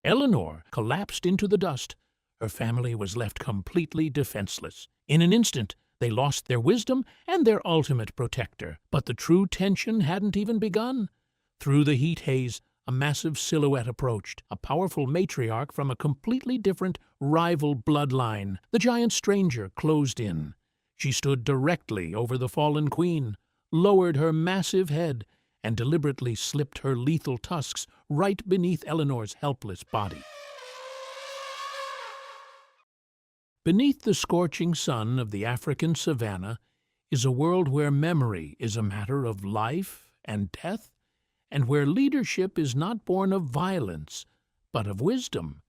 Eleanor collapsed into the dust. Her family was left completely defenseless. In an instant, they lost their wisdom and their ultimate protector. But the true tension hadn't even begun. Through the heat haze, a massive silhouette approached, a powerful matriarch from a completely different rival bloodline. The giant stranger closed in. She stood directly over the fallen queen, lowered her massive head, and deliberately slipped her lethal tusks right beneath Eleanor's helpless body. Beneath the scorching sun of the African savanna is a world where memory is a matter of life and death, and where leadership is not born of violence, but of wisdom.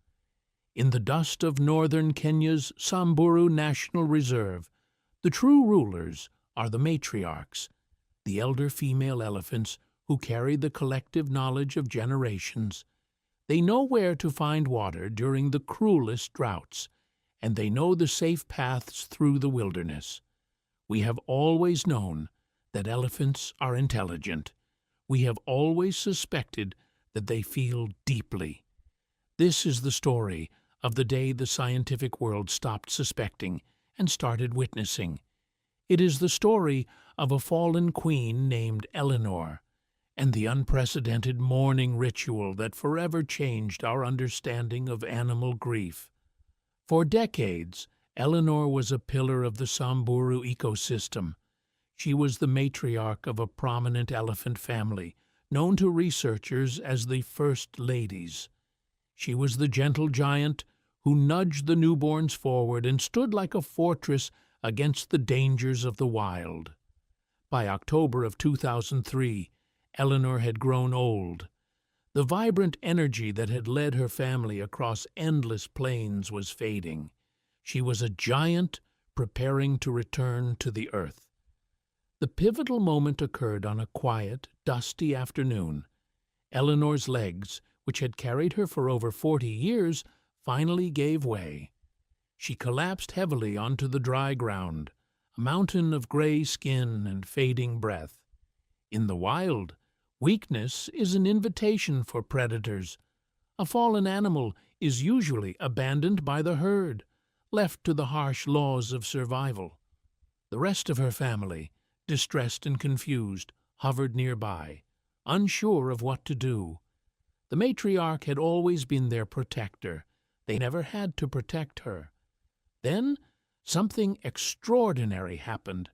In the dust of northern Kenya's Samburu National Reserve, the true rulers are the matriarchs, the elder female elephants who carry the collective knowledge of generations. They know where to find water during the cruelest droughts, and they know the safe paths through the wilderness. We have always known that elephants are intelligent. We have always suspected that they feel deeply. This is the story of the day the scientific world stopped suspecting and started witnessing. It is the story of a fallen queen named Eleanor, and the unprecedented mourning ritual that forever changed our understanding of animal grief. For decades, Eleanor was a pillar of the Samburu ecosystem. She was the matriarch of a prominent elephant family, known to researchers as the First Ladies. She was the gentle giant who nudged the newborns forward and stood like a fortress against the dangers of the wild. By October of 2003, Eleanor had grown old. The vibrant energy that had led her family across endless plains was fading. She was a giant preparing to return to the earth. The pivotal moment occurred on a quiet, dusty afternoon. Eleanor's legs, which had carried her for over 40 years, finally gave way. She collapsed heavily onto the dry ground, a mountain of gray skin and fading breath. In the wild, weakness is an invitation for predators. A fallen animal is usually abandoned by the herd, left to the harsh laws of survival. The rest of her family, distressed and confused, hovered nearby, unsure of what to do. The matriarch had always been their protector. They never had to protect her. Then something extraordinary happened,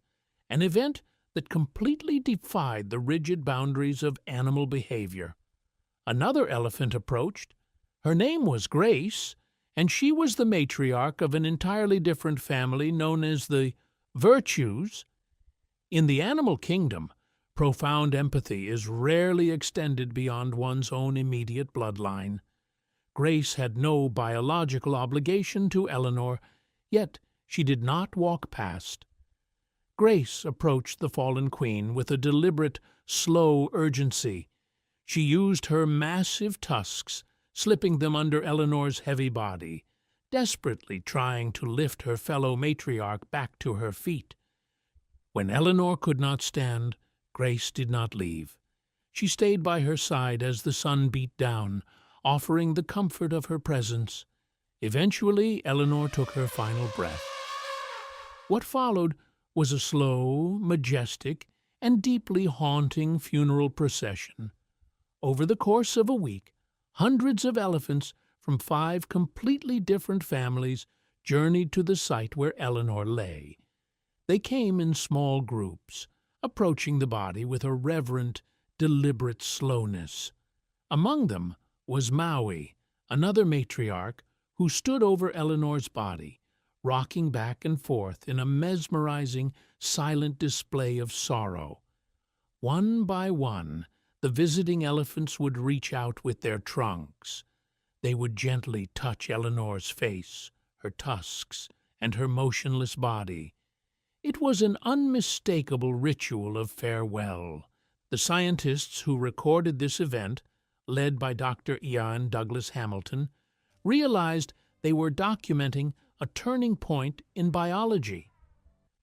an event that completely defied the rigid boundaries of animal behavior. Another elephant approached. Her name was Grace, and she was the matriarch of an entirely different family known as the Virtues. In the animal kingdom, profound empathy is rarely extended beyond one's own immediate bloodline. Grace had no biological obligation to Eleanor, yet she did not walk past. Grace approached the fallen queen with a deliberate, slow urgency. She used her massive tusks, slipping them under Eleanor's heavy body, desperately trying to lift her fellow matriarch back to her feet. When Eleanor could not stand, Grace did not leave. She stayed by her side as the sun beat down, offering the comfort of her presence. Eventually, Eleanor took her final breath. What followed was a slow, majestic, and deeply haunting funeral procession. Over the course of a week, hundreds of elephants from 5 completely different families journeyed to the site where Eleanor lay. They came in small groups, approaching the body with a reverent, deliberate slowness. Among them was Maui, another matriarch, who stood over Eleanor's body, rocking back and forth in a mesmerizing, silent display of sorrow. One by one, the visiting elephants would reach out with their trunks. They would gently touch Eleanor's face, her tusks, and her motionless body. It was an unmistakable ritual of farewell. The scientists who recorded this event, led by Dr. Ian Douglas Hamilton, realized they were documenting a turning point in biology.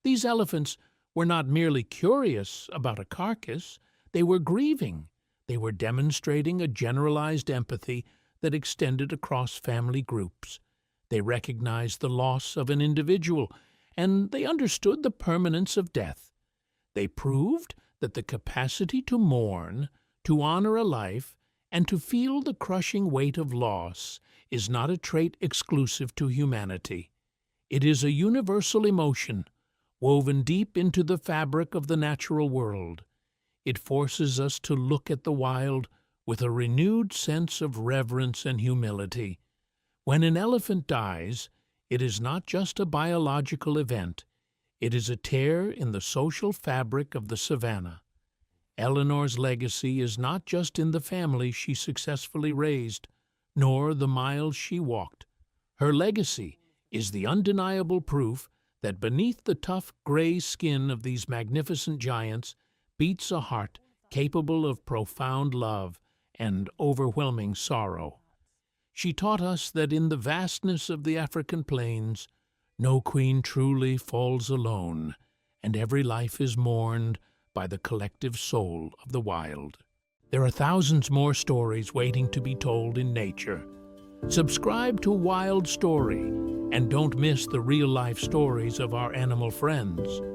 These elephants were not merely curious about a carcass, they were grieving. They were demonstrating a generalized empathy that extended across family groups. They recognized the loss of an individual, and they understood the permanence of death. They proved that the capacity to mourn, to honor a life, and to feel the crushing weight of loss is not a trait exclusive to humanity. It is a universal emotion, woven deep into the fabric of the natural world. It forces us to look at the wild with a renewed sense of reverence and humility. When an elephant dies, it is not just a biological event. It is a tear in the social fabric of the savanna. Eleanor's legacy is not just in the family she successfully raised, nor the miles she walked. Her legacy is the undeniable proof that beneath the tough gray skin of these magnificent giants beats a heart capable of profound love and overwhelming sorrow. She taught us that in the vastness of the African plains, no queen truly falls alone, and every life is mourned by the collective soul of the wild. There are thousands more stories waiting to be told in nature. Subscribe to Wild Story and don't miss the real-life stories of our animal friends.